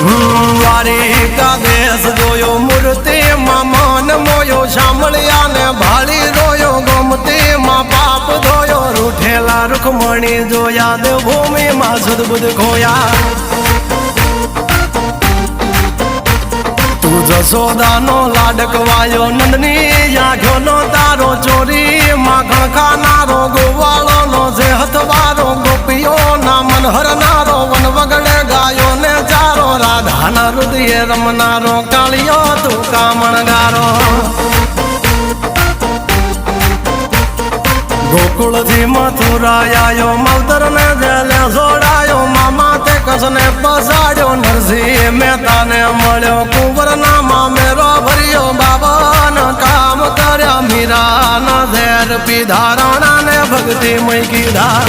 દ્વારિકા દેશ જોયો મૂર્તિમાં મન મોયો સાંભળ્યા ને ભાળી રોયો ગોમતીમાં પાપ ધોયો રૂઠેલા રૂખમણી જોયા દેવભૂમિમાં સદબુદ્ધ ખોયા તું જશોદાનો લાડકવાયો નંદની આંખોનો તારો ચોરી માખણ ખાનારો ગોવાળોનો જે હથવારો ગોપીઓના મન હરનારો વન વગડે ગાયો ને ચારો રાધાના હૃદયે રમનારો કાળિયો તું કામણગારો ગોકુળથી મથુરા આયો માવતર ને જેલે જોડાયો મામા તે કસને પસાડ્યો નરસિંહ મહેતાને મળ્યો કુંવરના મામેરો ભર્યો બાબાના કામ કર્યા મીરાના ઝેર પીધા રાણાને ભક્તિ મય કીધા